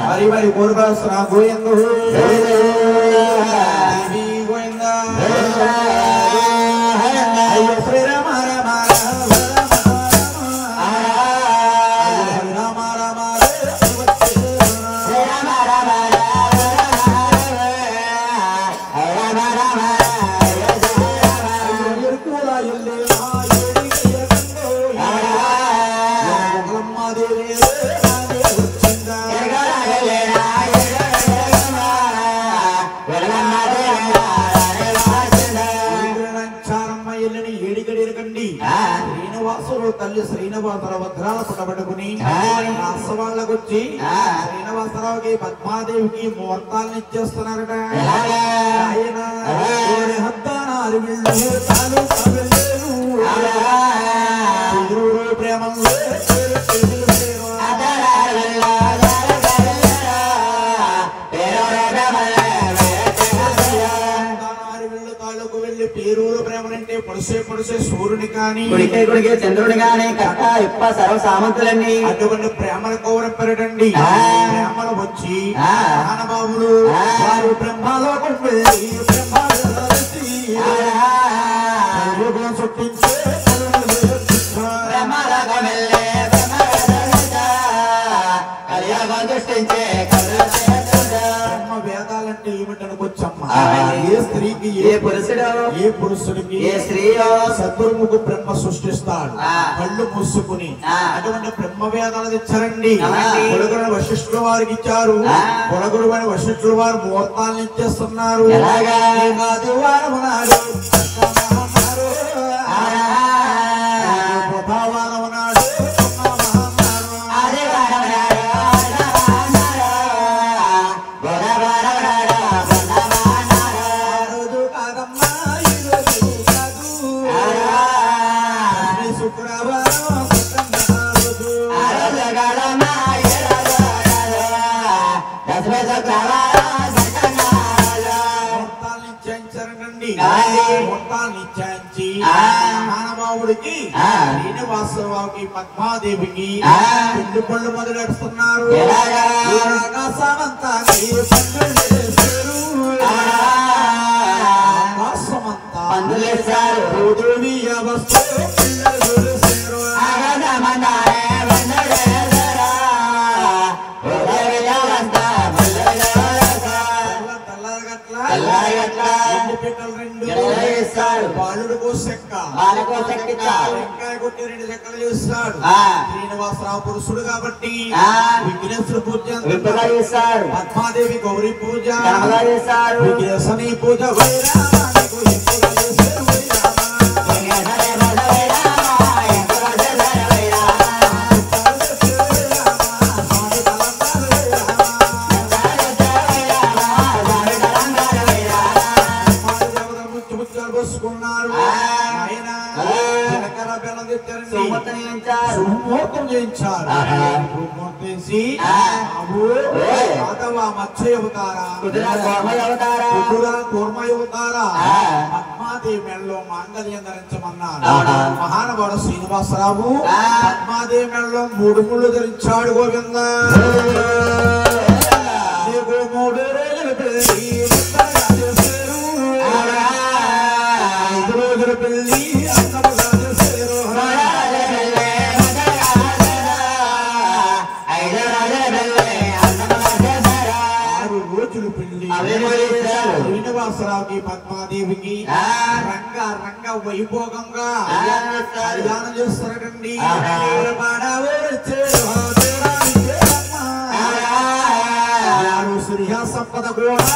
మరి మరి కోరుకోస్తున్నా గోవిందు గోవింద అయ్యో శ్రీరామ రామ తల్లి శ్రీనివాసరావు వజ్రాల పుట్టబడుకుని రాసవాళ్ళకొచ్చి శ్రీనివాసరావుకి పద్మాదేవికి ముహూర్తాలను ఇచ్చేస్తున్నారట. ఆయన ప్రేమంలో పేరూరు ప్రేమలంటే పొడిసే పొడిసే సూర్యుని కానీ గుడికే గుడికే చంద్రుని గాని కట్ట ఇప్ప సర్వ సామంతులండి అటువంటి ప్రేమల కౌరపెరటండి. ప్రేమలు వచ్చి మహానుభావులు వారు బ్రహ్మలోకం వెళ్ళి బ్రహ్మలోకం చుట్టించే వేదాలంటే ఏమిటనుకొచ్చమ్మా? ఏ స్త్రీకి ఏ పురుషుడికి ఏ స్త్రీయో సద్గురుముకు బ్రహ్మ సృష్టిస్తాడు కళ్ళు మూసుకుని. అటువంటి బ్రహ్మ వేదాలు తెచ్చారండి. పొలగురు వశిష్ఠుల వారికి ఇచ్చారు. పొలగురు అని వశిష్ఠుల వారు ముహూర్తాలను ఇచ్చేస్తున్నారు. ఆదివారం నాడు ప్రభావారం నాడు మహానుభావుడికి శ్రీనివాసరావుకి పద్మాదేవికి పెళ్లి పళ్ళు మొదలెడుతున్నారు. బాలుడుకో చెక్క వెంకాయ కొట్టి 2 చెక్కలు చేస్తాడు. శ్రీనివాసరావు పురుషుడు కాబట్టి విఘ్నేశ్వర పూజ చేస్తాడు. పద్మాదేవి గౌరీ పూజ చేస్తాడు. విఘ్నేశ్వరి పూజ పద్మాదేవి మెడలో మాంగళ్యం ధరించమన్నారు. మహానుభావుడు శ్రీనివాసరావు పద్మాదేవి మెడలో 3 ముళ్ళు ధరించాడు. గోవింద 3 రోజులు పెళ్లి 5 రోజులు పెళ్లి శ్రీనివాసరావుకి పద్మాదేవికి రంగ రంగ వైభోగంగా కళ్యాణం చేస్తారటండి. శ్రీ సంపద కూడా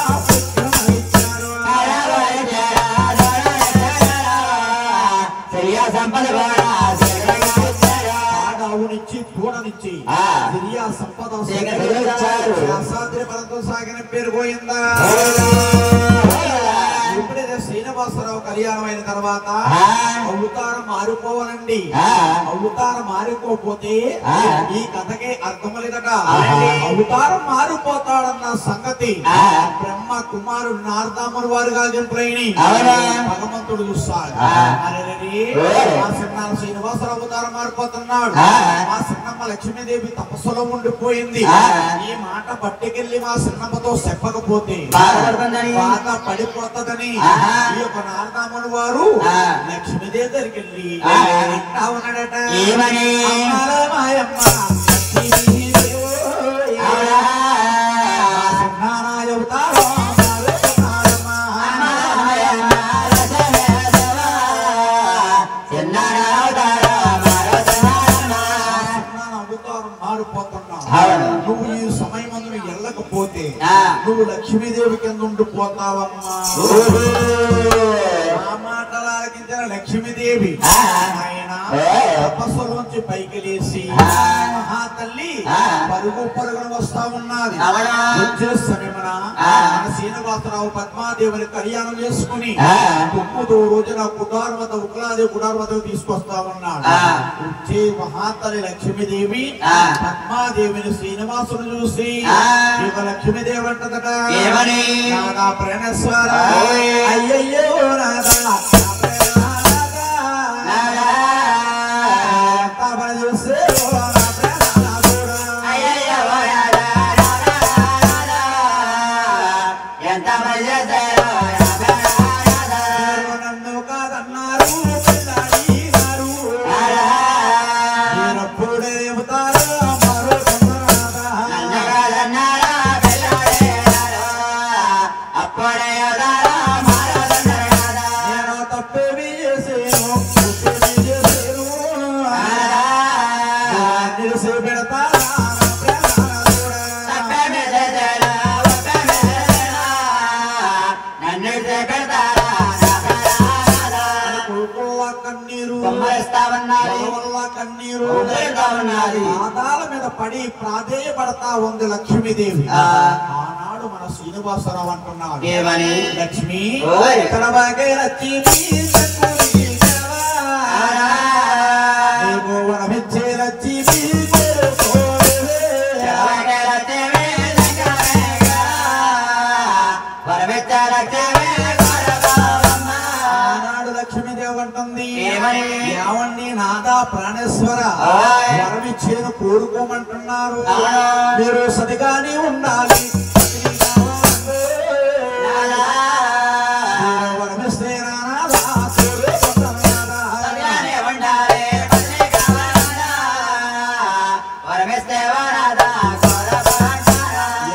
నుంచి దూడనిచ్చి సిరియా సంపద సాగిన పేరు పోయిందా. ఎప్పుడైతే శ్రీనివాసరావు కళ్యాణం అయిన తర్వాత అవతారం మారిపోవాలండి. అవతారం మారిపోతే ఈ కథకే అర్థం లేదట. అవతారం మారు పడిపోతాడన్న సంగతి బ్రహ్మ కుమారుడు నారదాముని వారు గాలింపులైని భగవంతుడు చూస్తాడు. మా సిన్నాల శ్రీనివాసరావు అవతారం మారిపోతున్నాడు. మా సిన్నమ్మ లక్ష్మీదేవి తపస్సులో ఉండిపోయింది. ఈ మాట పట్టుకెళ్ళి మా సిన్నమ్మతో చెప్పకపోతే బాధ పడిపోతుందని ఈ యొక్క నారదాముని వారు లక్ష్మీదేవి దగ్గరికి వెళ్ళి అంటా ఉన్నాడట, మాయమ్మ నువ్వు ఈ సమయం వెళ్ళకపోతే నువ్వు లక్ష్మీదేవి కింద ఉండిపోతావమ్మా. ఆ మాటలు ఆలకించిన లక్ష్మీదేవి ఆయన తపస్సులోంచి పైకి లేచి మహా తల్లి పరుగు పరుగున వస్తా ఉన్నది. వచ్చే సమయమున మన శ్రీనివాసరావు పద్మాదేవిని కళ్యాణం చేసుకుని 9వ రోజున కుటార్వత ఉక్లాదేవి కుటార్వత తీసుకొస్తా ఉన్నాడు. వచ్చే మహాతల్లి లక్ష్మీదేవి పద్మాదేవిని శ్రీనివాసుని చూసి ఇక లక్ష్మీదేవి అంటదట, నాదా ప్రణస్వర అయ్యయ్యో నాదా చూస్తే నన్ను కాదన్నారు నేనప్పుడే చెబుతారు నేను తప్పేవి చేసేను తెలిసి పెడతా కన్నీరు పాదాల మీద పడి ప్రాధేయపడతా ఉంది లక్ష్మీదేవి. ఆనాడు మన శ్రీనివాసరావు అంటున్నాడు, లక్ష్మి ఇక్కడ బాగే లక్ష్మీ వరమిచ్చే లక్ష్మీ ఆనాడు లక్ష్మీదేవి అంటుంది, ఏమండి నాదా ప్రాణేశ్వర వరమిచ్చేను కోరుకోమంటున్నారు, మీరు సతిగానే ఉండాలి, వరమిస్తే నాదా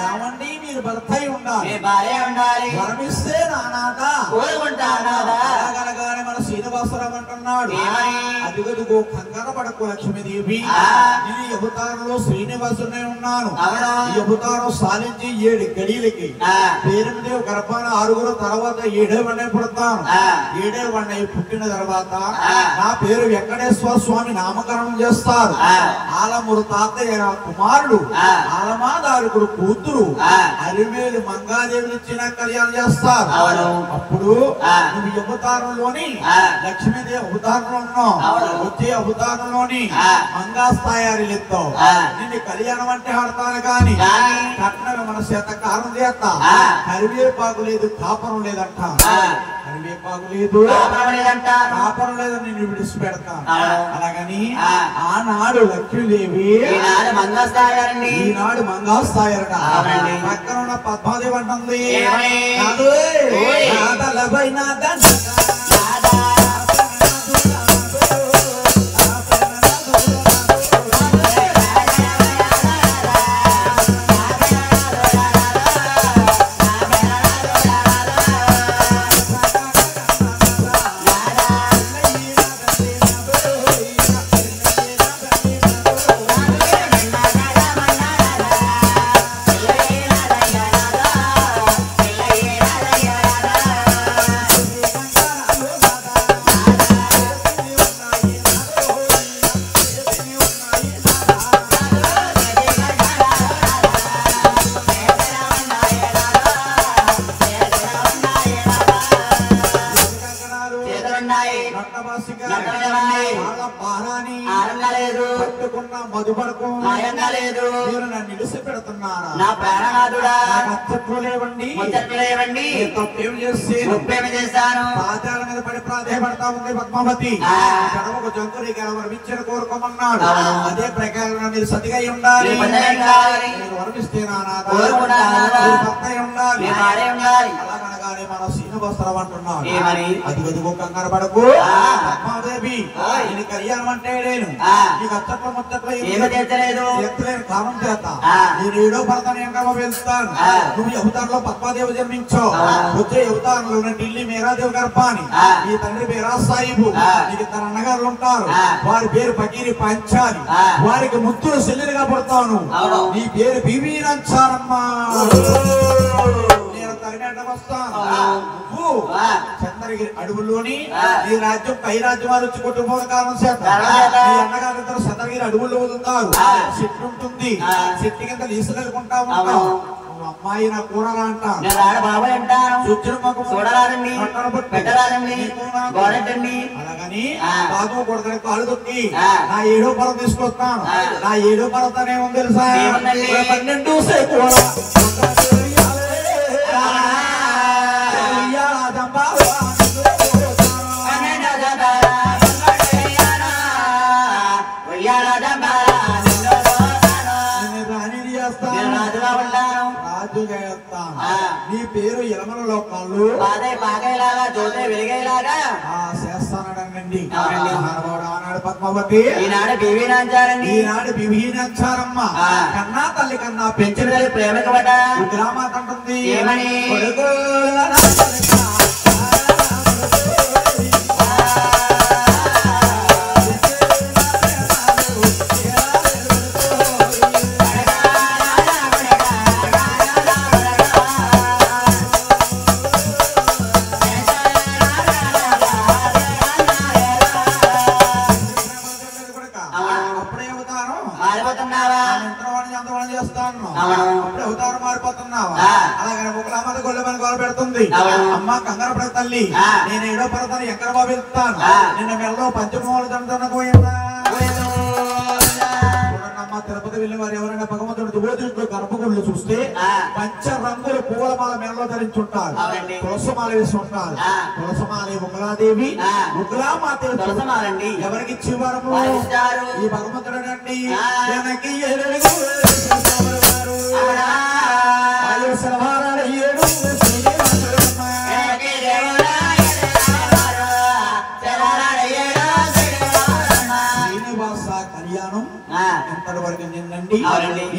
ఏమండి మీరు భర్త అయి ఉండాలి, వరమిస్తే నాదా కోరుకుంటానగానే మన శ్రీనివాసరావు అంటున్నాడు, అదిగదిగో కంగారు పడకు లక్ష్మీదేవి, నేను ఈ అవతారంలో శ్రీనివాసునే ఉన్నాను. ఈ అవతారం సాధించి 7 గడియలకి 8 గర్భాన 6 తర్వాత 7వ వాడిని పుడతాను. 7వ వాడిని పుట్టిన తర్వాత నా పేరు వెంకటేశ్వర స్వామి నామకరణం చేస్తారు. ఆలమూరు తాతయ్య కుమారుడు ఆలమాదారుకుడు కూతురు అరివేలు మంగాదేవిని ఇచ్చిన కళ్యాణం చేస్తారు. అప్పుడు నువ్వు ఈ అవతారంలోని లక్ష్మీదేవి అవతారంలో ఉన్నావు, వచ్చే అవతారంలోని మంగాస్థాయాలు ఎత్తావు, నిన్ను కళ్యాణం అంటే ఆడతాను కానీ కట్నం మన శతకారం చేస్తా, కరివేపాకు లేదు కాపరం లేదంట, కరివేపాకు లేదు కాపరం లేదు నిన్ను విడిచిపెడతాను. అలాగని ఆనాడు లక్ష్మీదేవి ఈనాడు మంగాస్థాయరట. పక్కన ఉన్న పద్మాదేవి అంటుంది, మధుపడకు మాయంగా లేదు. మీరు నన్ను నిలిసి పెడుతున్నారా? నా ప్రాణనాథుడా నాకు అచ్చట్లు లేవండి. ముచ్చట్లు లేవండి. నేను తప్పేమి చేసి ముప్పేమి చేశాను. పాదాల మీద పడి ప్రాధేయపడతా ఉంది పద్మావతి. గడవకు జంతుని వరమిచ్చిన కోరుకోమన్నాడు. అదే ప్రకారం మీరు సతిగా ఉండాలి. నేను వరమిస్తేనా భర్త ఉండాలి. అలాగనగానే మన శ్రీనివాసరావు అంటున్నాడు. అది గదిగో కంగారు పడకు పద్మాదేవి. నేను కళ్యాణం అంటే నేను నీకు అచ్చట్ల ముచ్చట్లు ఎత్తలేని కారణం చేత నేను ఏడో భర్తని ఎంకమ్మ వెళ్తాను. నువ్వు అవతారంలో పద్మాదేవి జన్మించావు. వచ్చే అవతారంలో ఢిల్లీ మేరాదేవి గర్భాని. నీ తండ్రి పేరా సాయిబు. నీకు ఇద్దరు అన్నగారులు ఉంటారు. వారి పేరు పకీరి పంచాలి. వారికి ముద్దులు చెల్లెలుగా పడతాను. నీ పేరు బీవీనంచారమ్మా. నేను తరిమేట వస్తాను. నువ్వు చంద్రగిరి అడవుల్లోని నీ రాజ్యం పై రాజ్యం వారు వచ్చి కొట్టుకోవడం కారణం చేత నీ అన్నగారు ఇద్దరు చంద్రగిరి అడవుల్లో వదులుతారు. చెట్టు ఉంటుంది. చెట్టు కింద లీసుకెళ్ళుకుంటా ఉంటావు. అమ్మాయి నా కూడరా అంటాను. అలాగని బాబు కొడుకుని కాలు తొక్కి నా ఏడో పర్వతం తీసుకొస్తాను. నా ఏడో పర్వతనే ఉంది తెలుసా? 12 సేపు నీ పేరు ఎలమల లోకాలు వెలిగేలాగా చేస్తానండి. ఆనాడు పద్మావతి ఈనాడు బివీనంచారమ్మ. కన్నా తల్లి కన్నా పెంచిన ప్రేమకు పడ్డ గ్రామాత అంటుంది ఏమని? అమ్మ కంగారు పడ తల్లి. నేను ఏడో పర్వతాన్ని ఎక్కడ బాబు వెళ్తాను. నిన్న మెల్లో పంచమూల దండనపోయిందా? తిరుపతి వెళ్ళిన వారు ఎవరైనా భగవంతుడు దుర్దృష్టిలో గర్భగుళ్ళు చూస్తే పంచ రంగుల పూలమాల మెడలో ధరించుంటారు. తులసమాల వేసి ఉంటారు. తులసమాల ఉగ్రాదేవి ఉగ్రామాదేవి తులసమాలండి. ఎవరికి ఇచ్చేవారు? ఈ భగవంతుడు అండి. వెనక్కి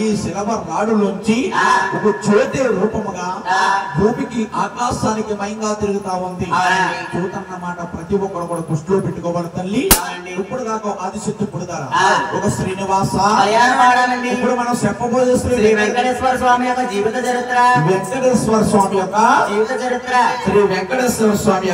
ఈ శిలవ రాడులోంచి ఒక జ్యోతి రూపముగా భూమికి ఆకాశానికి మయంగా తిరుగుతా ఉంది. చూతన్నమాట ప్రతి ఒక్కరు కూడా దృష్టిలో పెట్టుకోవాలి తల్లి. ఇప్పుడు దాకా ఆదిశక్తి పుడతారా ఒక శ్రీనివాస. ఇప్పుడు మనం చెప్పబోయే శ్రీ వెంకటేశ్వర స్వామి యొక్క జీవిత చరిత్ర. వెంకటేశ్వర స్వామి యొక్క జీవిత చరిత్ర. శ్రీ వెంకటేశ్వర స్వామి